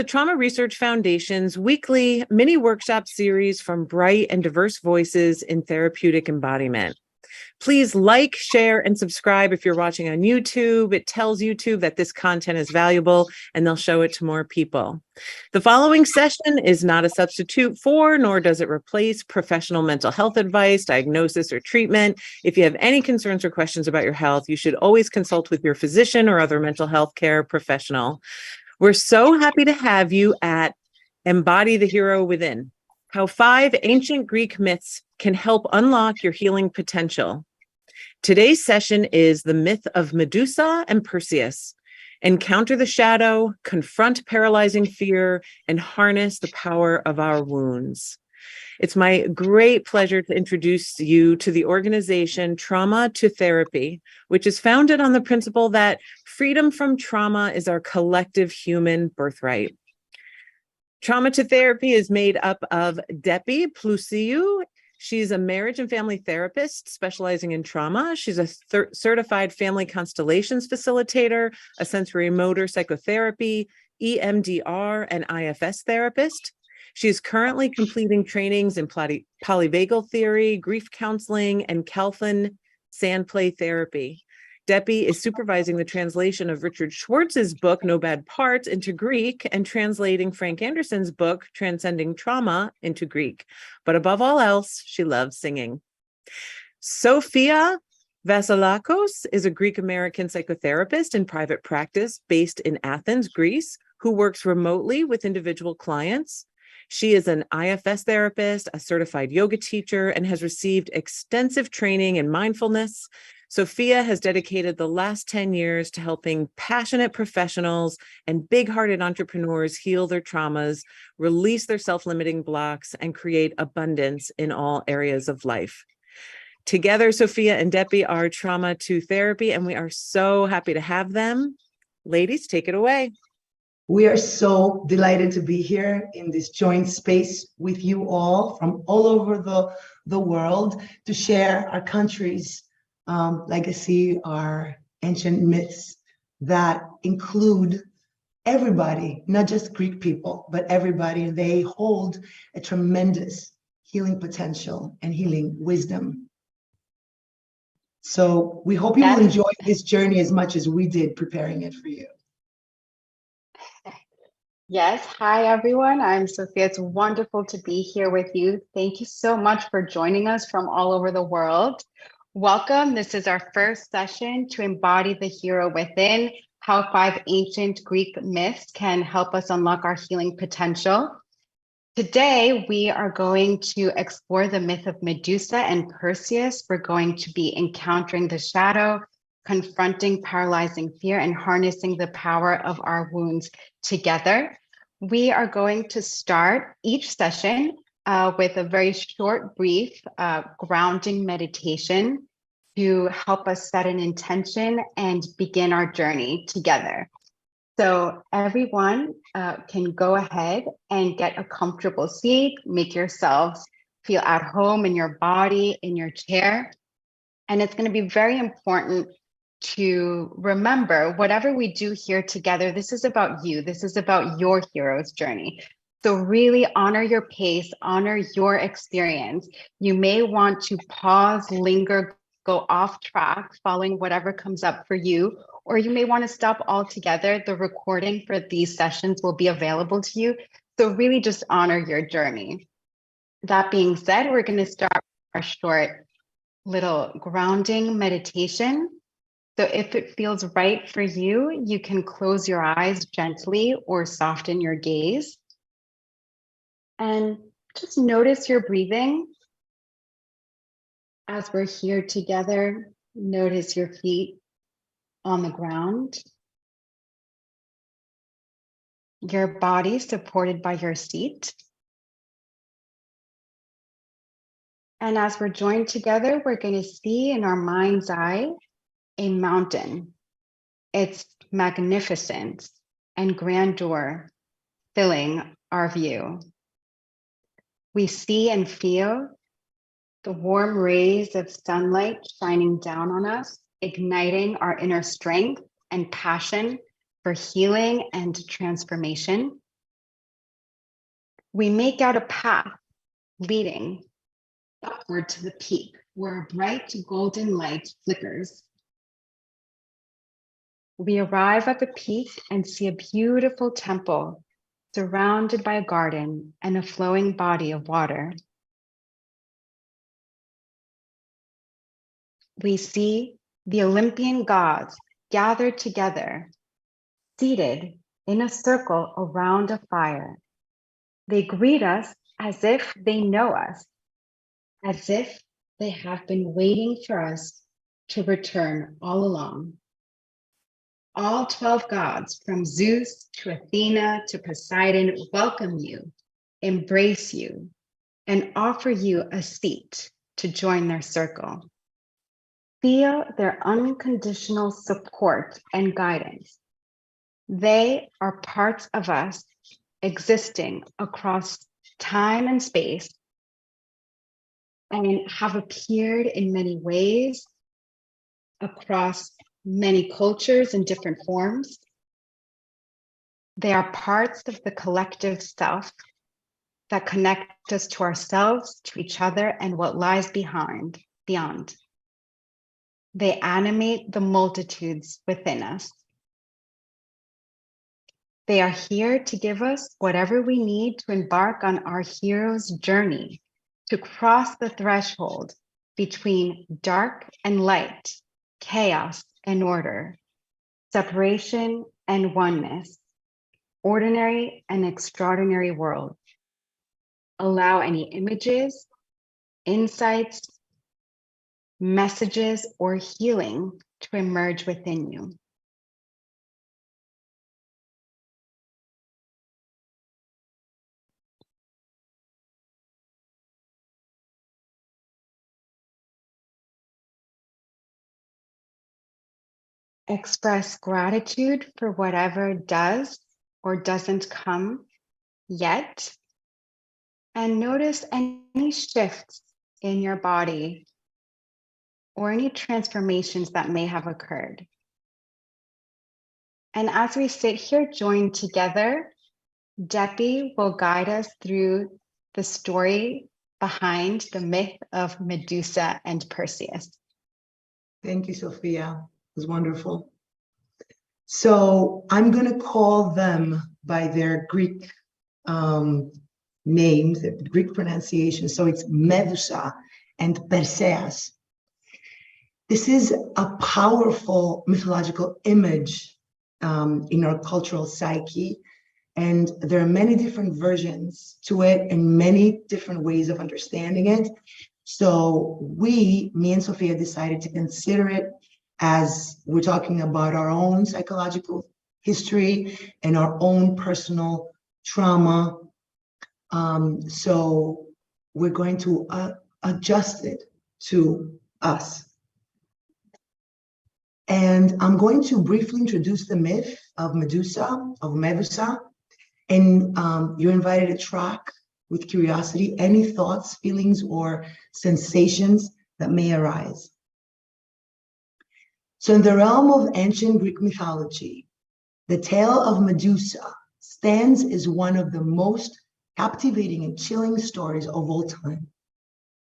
the Trauma Research Foundation's weekly mini workshop series from bright and diverse voices in therapeutic embodiment. Please like, share, and subscribe if you're watching on YouTube. It tells YouTube that this content is valuable and they'll show it to more people. The following session is not a substitute for, nor does it replace professional mental health advice, diagnosis, or treatment. If you have any concerns or questions about your health, you should always consult with your physician or other mental health care professional. We're so happy to have you at Embody the Hero Within, how 5 ancient Greek myths can help unlock your healing potential. Today's session is the myth of Medusa and Perseus. Encounter the shadow, confront paralyzing fear, and harness the power of our wounds. It's my great pleasure to introduce you to the organization Trauma to Therapy, which is founded on the principle that freedom from trauma is our collective human birthright. Trauma to Therapy is made up of Depi Plusiu. She's a marriage and family therapist specializing in trauma. She's a certified family constellations facilitator, a sensorimotor psychotherapy, EMDR, and IFS therapist. She is currently completing trainings in polyvagal theory, grief counseling, and Kelfin sand play therapy. Depi is supervising the translation of Richard Schwartz's book, No Bad Parts, into Greek and translating Frank Anderson's book, Transcending Trauma, into Greek. But above all else, she loves singing. Sophia Vasilakos is a Greek-American psychotherapist in private practice based in Athens, Greece, who works remotely with individual clients. She is an IFS therapist, a certified yoga teacher, and has received extensive training in mindfulness. Sophia has dedicated the last 10 years to helping passionate professionals and big-hearted entrepreneurs heal their traumas, release their self-limiting blocks, and create abundance in all areas of life. Together, Sophia and Depi are Trauma to Therapy, and we are so happy to have them. Ladies, take it away. We are so delighted to be here in this joint space with you all from all over the world to share our country's legacy, our ancient myths that include everybody, not just Greek people, but everybody. They hold a tremendous healing potential and healing wisdom. So we hope you will enjoy this journey as much as we did preparing it for you. Yes. Hi, everyone. I'm Sophia. It's wonderful to be here with you. Thank you so much for joining us from all over the world. Welcome. This is our first session to embody the hero within, how 5 ancient Greek myths can help us unlock our healing potential. Today, we are going to explore the myth of Medusa and Perseus. We're going to be encountering the shadow, confronting paralyzing fear, and harnessing the power of our wounds together. We are going to start each session with a very short, brief grounding meditation to help us set an intention and begin our journey together. So everyone can go ahead and get a comfortable seat, make yourselves feel at home in your body, in your chair. And it's going to be very important to remember whatever we do here together, this is about you. This is about your hero's journey. So really honor your pace, honor your experience. You may want to pause, linger, go off track, following whatever comes up for you, or you may want to stop altogether. The recording for these sessions will be available to you. So really just honor your journey. That being said, we're going to start our short little grounding meditation. So if it feels right for you, you can close your eyes gently or soften your gaze. And just notice your breathing. As we're here together, notice your feet on the ground. Your body supported by your seat. And as we're joined together, we're going to see in our mind's eye a mountain. Its magnificence and grandeur filling our view. We see and feel the warm rays of sunlight shining down on us, igniting our inner strength and passion for healing and transformation. We make out a path leading upward to the peak where a bright golden light flickers. We arrive at the peak and see a beautiful temple surrounded by a garden and a flowing body of water. We see the Olympian gods gathered together, seated in a circle around a fire. They greet us as if they know us, as if they have been waiting for us to return all along. All 12 gods, from Zeus to Athena to Poseidon, welcome you, embrace you, and offer you a seat to join their circle. Feel their unconditional support and guidance. They are parts of us existing across time and space and have appeared in many ways across many cultures in different forms. They are parts of the collective self that connect us to ourselves, to each other, and what lies beyond. They animate the multitudes within us. They are here to give us whatever we need to embark on our hero's journey, to cross the threshold between dark and light, chaos and order, separation and oneness, ordinary and extraordinary worlds. Allow any images, insights, messages, or healing to emerge within you. Express gratitude for whatever does or doesn't come yet, and notice any shifts in your body or any transformations that may have occurred. And as we sit here joined together, Debbie will guide us through the story behind the myth of Medusa and Perseus. Thank you, Sophia. It was wonderful. So I'm going to call them by their Greek names, the Greek pronunciation. So it's Medusa and Perseus. This is a powerful mythological image in our cultural psyche. And there are many different versions to it and many different ways of understanding it. So me and Sophia decided to consider it as we're talking about our own psychological history and our own personal trauma. So we're going to adjust it to us. And I'm going to briefly introduce the myth of Medusa, and you're invited to track with curiosity any thoughts, feelings, or sensations that may arise. So in the realm of ancient Greek mythology, the tale of Medusa stands as one of the most captivating and chilling stories of all time.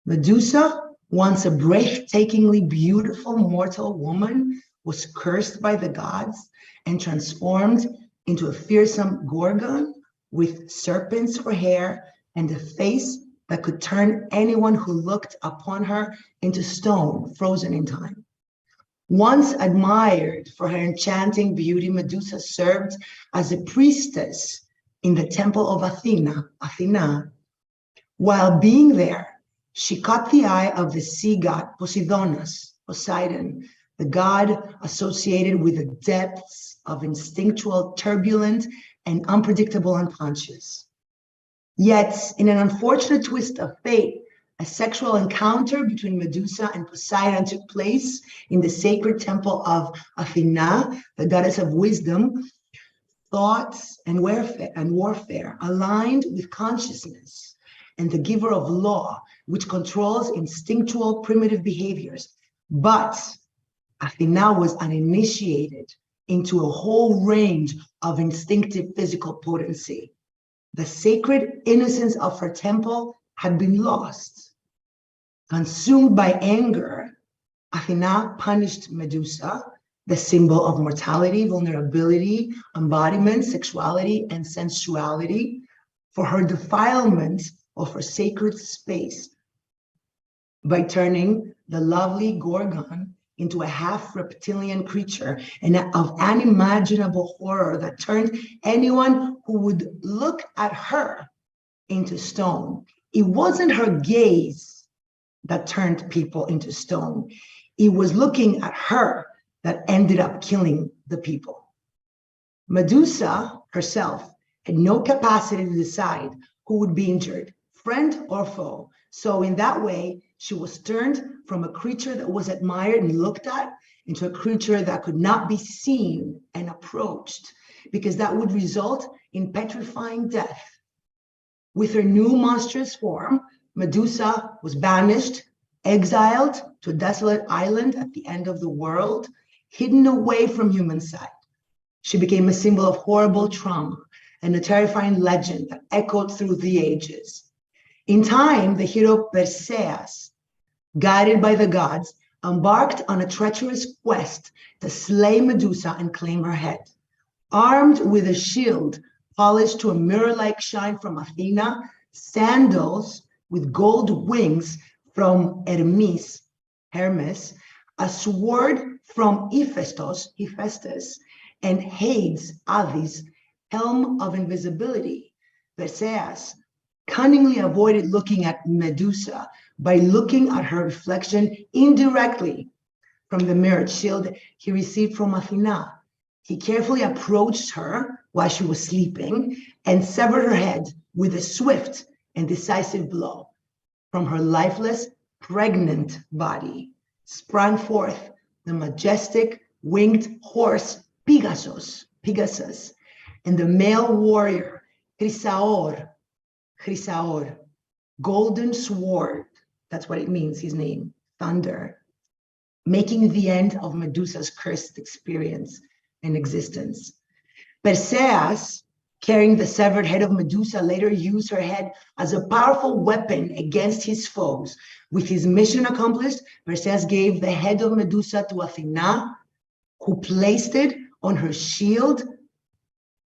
Medusa, once a breathtakingly beautiful mortal woman, was cursed by the gods and transformed into a fearsome gorgon with serpents for hair and a face that could turn anyone who looked upon her into stone, frozen in time. Once admired for her enchanting beauty, Medusa served as a priestess in the temple of Athena. While being there, she caught the eye of the sea god Poseidon, the god associated with the depths of instinctual, turbulent, and unpredictable unconscious. Yet, in an unfortunate twist of fate, a sexual encounter between Medusa and Poseidon took place in the sacred temple of Athena, the goddess of wisdom. Thoughts and warfare aligned with consciousness and the giver of law, which controls instinctual primitive behaviors. But Athena was uninitiated into a whole range of instinctive physical potency. the sacred innocence of her temple had been lost. Consumed by anger, Athena punished Medusa, the symbol of mortality, vulnerability, embodiment, sexuality, and sensuality, for her defilement of her sacred space by turning the lovely Gorgon into a half-reptilian creature and of unimaginable horror that turned anyone who would look at her into stone. It wasn't her gaze that turned people into stone. It was looking at her that ended up killing the people. Medusa herself had no capacity to decide who would be injured, friend or foe. So in that way, she was turned from a creature that was admired and looked at into a creature that could not be seen and approached, because that would result in petrifying death. With her new monstrous form, Medusa was banished, exiled to a desolate island at the end of the world, hidden away from human sight. She became a symbol of horrible trauma and a terrifying legend that echoed through the ages. In time, the hero Perseus, guided by the gods, embarked on a treacherous quest to slay Medusa and claim her head. Armed with a shield polished to a mirror-like shine from Athena, sandals with gold wings from Hermes, a sword from Hephaestus, and Hades, helm of invisibility. Perseus cunningly avoided looking at Medusa by looking at her reflection indirectly from the mirrored shield he received from Athena. He carefully approached her while she was sleeping and severed her head with a swift and decisive blow. From her lifeless, pregnant body sprang forth the majestic winged horse Pegasus, and the male warrior Chrysaor, golden sword, that's what it means, his name, thunder, making the end of Medusa's cursed experience and existence. Perseus, carrying the severed head of Medusa, later used her head as a powerful weapon against his foes. With his mission accomplished, Perseus gave the head of Medusa to Athena, who placed it on her shield.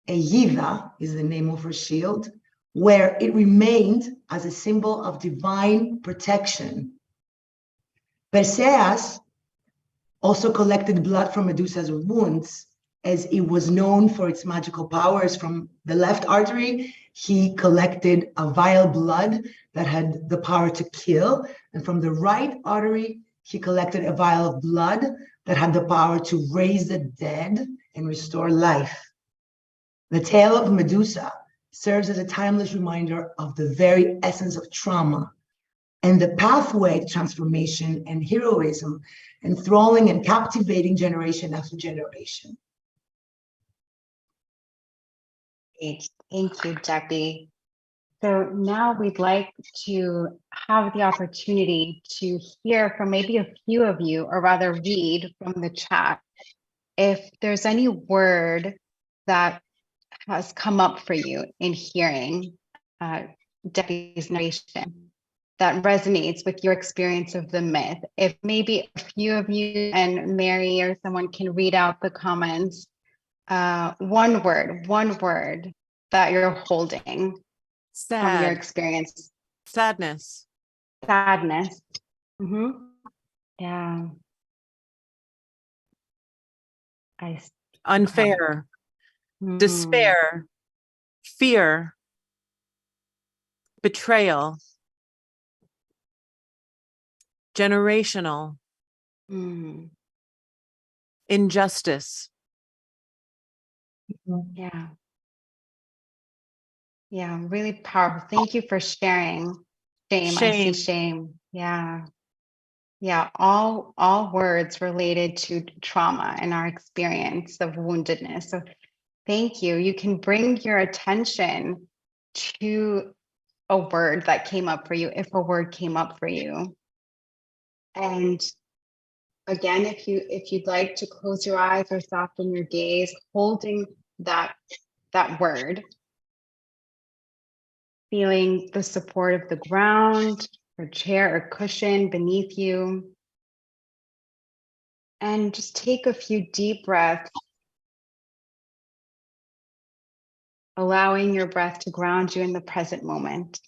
Aegida is the name of her shield, where it remained as a symbol of divine protection. Perseus also collected blood from Medusa's wounds, as it was known for its magical powers. From the left artery, he collected a vial blood that had the power to kill, and from the right artery, he collected a vial of blood that had the power to raise the dead and restore life. The tale of Medusa serves as a timeless reminder of the very essence of trauma and the pathway to transformation and heroism, enthralling and captivating generation after generation. Great. Thank you, Debbie. So now we'd like to have the opportunity to hear from maybe a few of you, or rather read from the chat, if there's any word that has come up for you in hearing Debbie's narration that resonates with your experience of the myth. If maybe a few of you and Mary or someone can read out the comments, one word that you're holding from your experience. Sadness. Sadness. Mm-hmm. Yeah. Unfair. Despair. Fear. Betrayal. Generational. Injustice. Yeah. Yeah, really powerful. Thank you for sharing. Shame. I see shame. Yeah. Yeah, all words related to trauma and our experience of woundedness. So thank you. You can bring your attention to a word that came up for you, if a word came up for you. And again, if you'd like to close your eyes or soften your gaze, holding that word. Feeling the support of the ground, or chair or cushion beneath you. And just take a few deep breaths, allowing your breath to ground you in the present moment.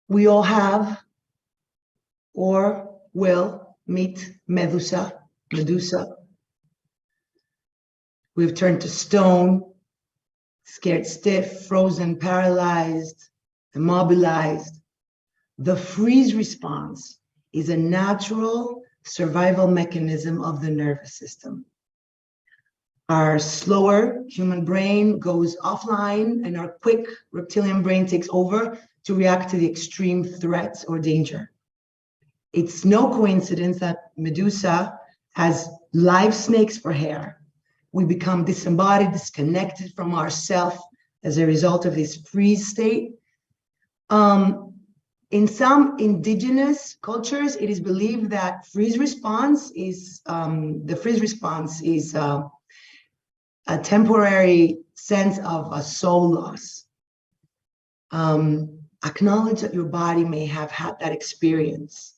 We all have or will meet Medusa. We've turned to stone, scared stiff, frozen, paralyzed, immobilized. The freeze response is a natural survival mechanism of the nervous system. Our slower human brain goes offline and our quick reptilian brain takes over to react to the extreme threats or danger. It's no coincidence that Medusa has live snakes for hair. We become disembodied, disconnected from ourself as a result of this freeze state. In some indigenous cultures, it is believed that the freeze response is a temporary sense of a soul loss. Acknowledge that your body may have had that experience.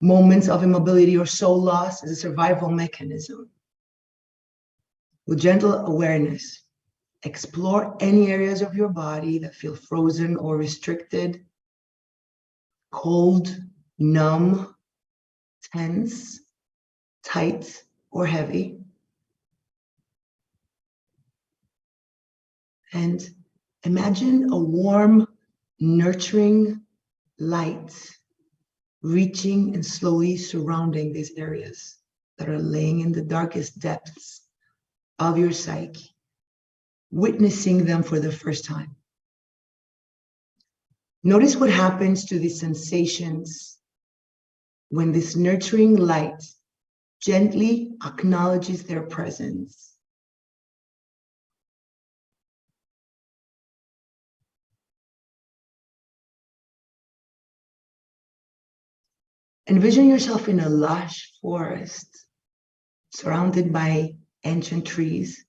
Moments of immobility or soul loss is a survival mechanism. With gentle awareness, explore any areas of your body that feel frozen or restricted, cold, numb, tense, tight, or heavy. And imagine a warm, nurturing light reaching and slowly surrounding these areas that are laying in the darkest depths of your psyche, witnessing them for the first time. Notice what happens to these sensations when this nurturing light gently acknowledges their presence. Envision yourself in a lush forest surrounded by ancient trees,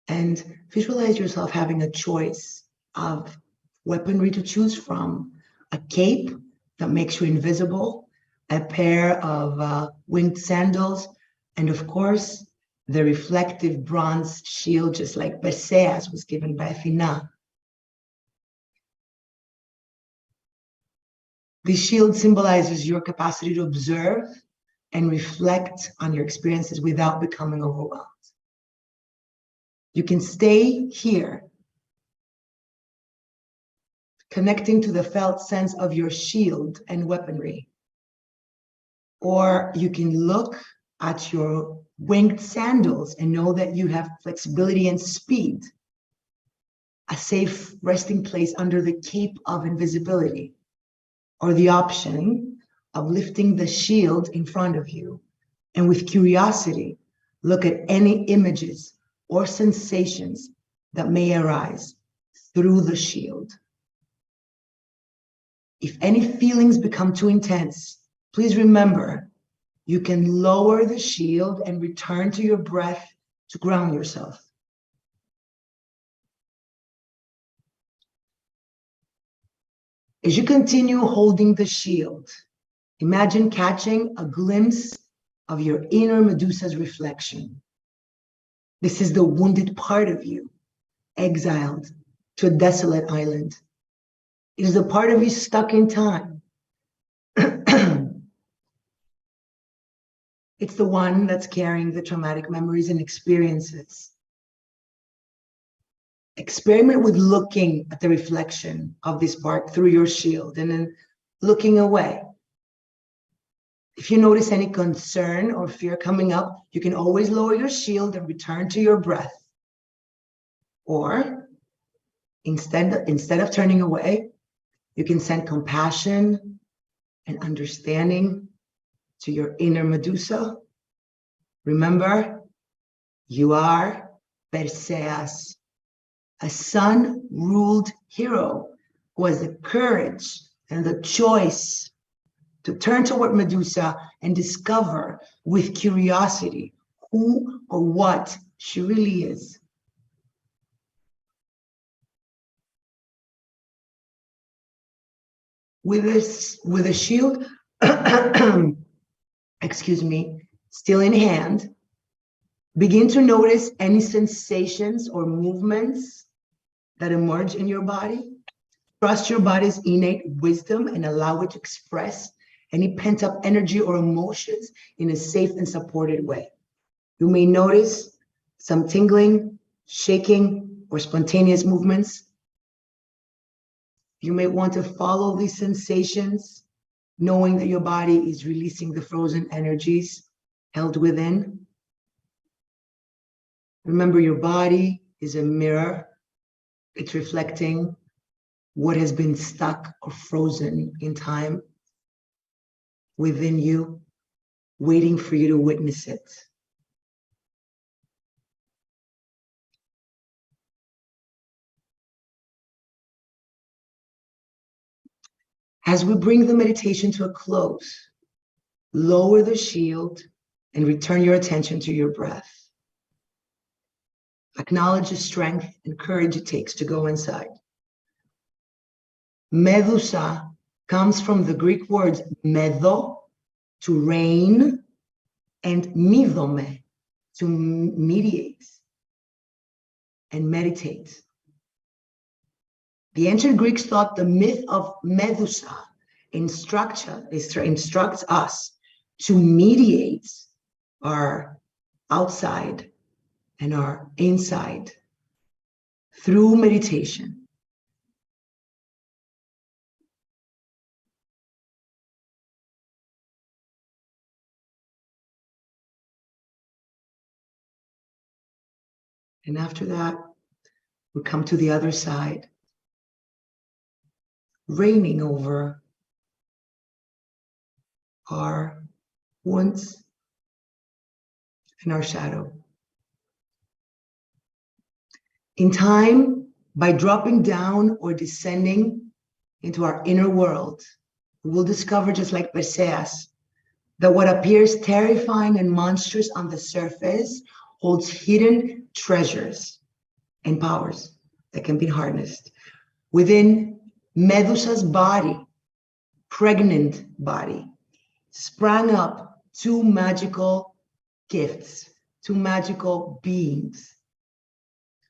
and visualize yourself having a choice of weaponry to choose from: a cape that makes you invisible, a pair of winged sandals, and of course, the reflective bronze shield, just like Perseus was given by Athena. This shield symbolizes your capacity to observe and reflect on your experiences without becoming overwhelmed. You can stay here, connecting to the felt sense of your shield and weaponry. Or you can look at your winged sandals and know that you have flexibility and speed, a safe resting place under the cape of invisibility. Or the option of lifting the shield in front of you and with curiosity, look at any images or sensations that may arise through the shield. If any feelings become too intense, please remember, you can lower the shield and return to your breath to ground yourself. As you continue holding the shield, imagine catching a glimpse of your inner Medusa's reflection. This is the wounded part of you, exiled to a desolate island. It is a part of you stuck in time. It's the one that's carrying the traumatic memories and experiences. Experiment with looking at the reflection of this part through your shield and then looking away. If you notice any concern or fear coming up, you can always lower your shield and return to your breath. Or instead of turning away, you can send compassion and understanding to your inner Medusa. Remember, you are Perseus, a sun-ruled hero who has the courage and the choice to turn toward Medusa and discover with curiosity who or what she really is. With a shield, excuse me, still in hand, begin to notice any sensations or movements that emerge in your body. Trust your body's innate wisdom and allow it to express any pent-up energy or emotions in a safe and supported way. You may notice some tingling, shaking, or spontaneous movements. You may want to follow these sensations, knowing that your body is releasing the frozen energies held within. Remember, your body is a mirror. It's reflecting what has been stuck or frozen in time within you, waiting for you to witness it. As we bring the meditation to a close, lower the shield and return your attention to your breath. Acknowledge the strength and courage it takes to go inside. Medusa comes from the Greek words medo, to reign, and midome, to mediate and meditate. The ancient Greeks thought the myth of Medusa instructs us to mediate our outside and our inside through meditation. And after that, we come to the other side, reigning over our wounds and our shadow. In time, by dropping down or descending into our inner world, we will discover, just like Perseus, that what appears terrifying and monstrous on the surface holds hidden treasures and powers that can be harnessed. Within Medusa's body, pregnant body, sprang up two magical gifts, two magical beings.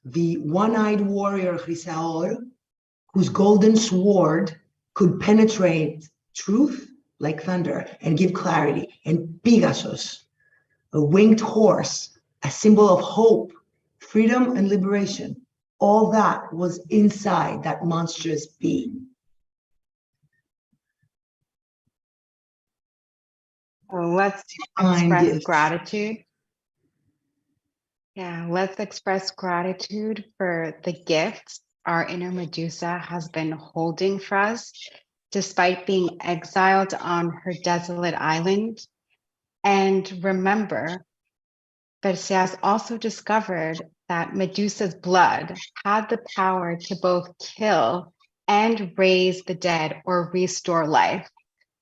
The one-eyed warrior Chrysaor, whose golden sword could penetrate truth like thunder and give clarity, and Pegasus, a winged horse, a symbol of hope, freedom, and liberation. All that was inside that monstrous being. Let's express gratitude. Yeah, let's express gratitude for the gifts our inner Medusa has been holding for us, despite being exiled on her desolate island. And remember, Perseus also discovered that Medusa's blood had the power to both kill and raise the dead or restore life.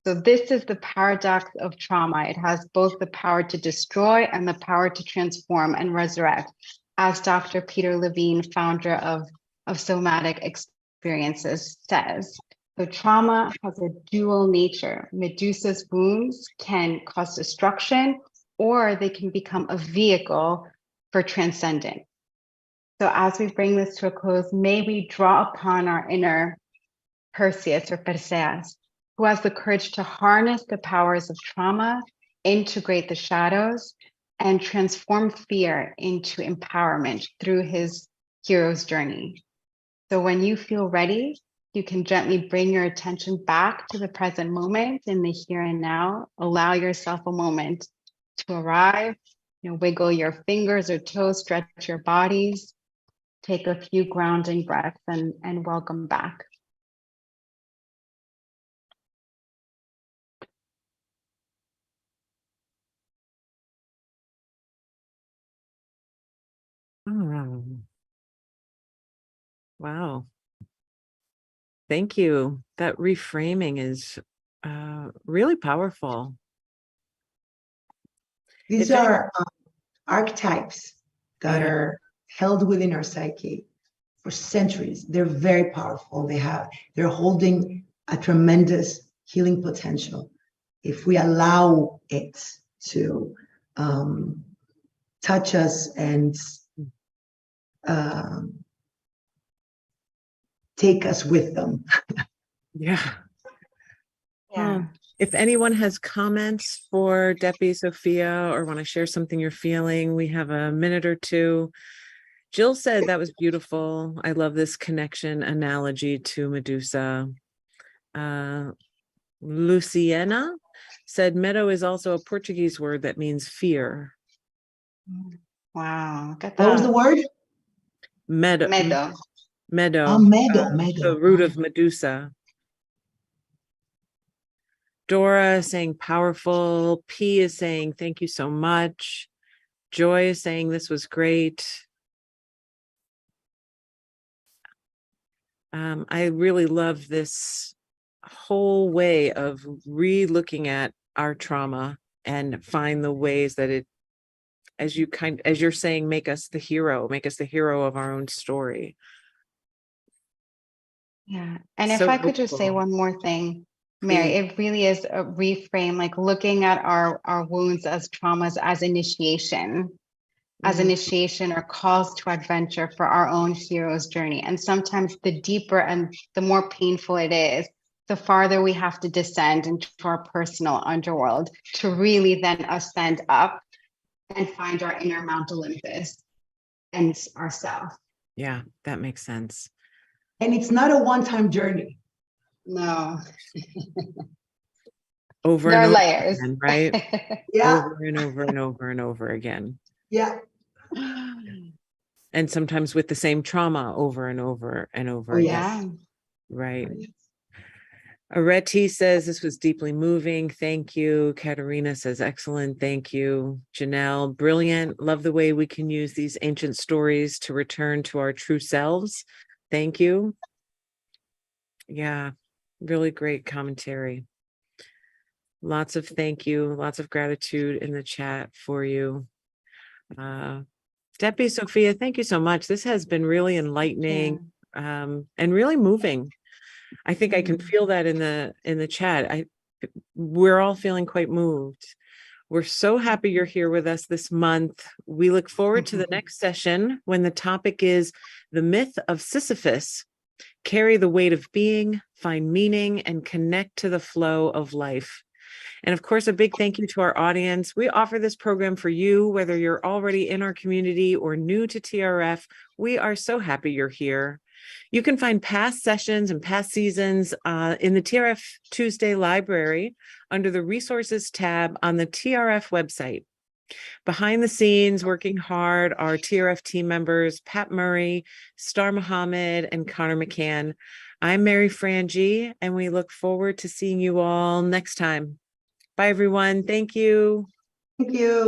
So this is the paradox of trauma. It has both the power to destroy and the power to transform and resurrect, as Dr. Peter Levine, founder of Somatic Experiences, says. So trauma has a dual nature. Medusa's wounds can cause destruction, or they can become a vehicle for transcendence. So as we bring this to a close, may we draw upon our inner Perseus or Perseus, who has the courage to harness the powers of trauma, integrate the shadows, and transform fear into empowerment through his hero's journey. So when you feel ready, you can gently bring your attention back to the present moment in the here and now. Allow yourself a moment to arrive, wiggle your fingers or toes, stretch your bodies, take a few grounding breaths, and welcome back. Wow. Thank you. That reframing is really powerful. These are archetypes that Yeah. are held within our psyche for centuries. They're very powerful. They're holding a tremendous healing potential if we allow it to touch us and take us with them. Yeah. Yeah. If anyone has comments for Debbie, Sophia, or want to share something you're feeling, we have a minute or two. Jill said that was beautiful. I love this connection analogy to Medusa. Luciana said meadow is also a Portuguese word that means fear. Wow. Look at What was the word? Meadow. Meadow. Meadow. Oh, meadow, meadow. The root of Medusa. Dora is saying powerful. P is saying thank you so much. Joy is saying this was great. I really love this whole way of re-looking at our trauma and find the ways that it, as you're saying, make us the hero of our own story. Yeah. And if So I could just say hopeful. one more thing, Mary, Please. it really is a reframe, like looking at our wounds as traumas as initiation. As initiation or calls to adventure for our own hero's journey. And sometimes the deeper and the more painful it is, the farther we have to descend into our personal underworld to really then ascend up and find our inner Mount Olympus and ourselves. Yeah, that makes sense. And it's not a one-time journey. No. Over There and are over layers. again, right? Yeah. Over and over and over and over again. Yeah. And sometimes with the same trauma over and over and over again. Yeah. Right. Areti says this was deeply moving. Thank you. Katerina says excellent. Thank you. Janelle, brilliant. Love the way we can use these ancient stories to return to our true selves. Thank you. Yeah, really great commentary. Lots of thank you, lots of gratitude in the chat for you. Debbie, Sophia, thank you so much. This has been really enlightening, and really moving. I think I can feel that in the chat. We're all feeling quite moved. We're so happy you're here with us this month. We look forward to the next session when the topic is the myth of Sisyphus. Carry the weight of being, find meaning, and connect to the flow of life. And of course, a big thank you to our audience. We offer this program for you, whether you're already in our community or new to TRF. We are so happy you're here. You can find past sessions and past seasons in the TRF Tuesday library under the resources tab on the TRF website. Behind the scenes, working hard, are TRF team members, Pat Murray, Star Muhammad, and Connor McCann. I'm Mary Frangie, and we look forward to seeing you all next time. Bye, everyone. Thank you. Thank you.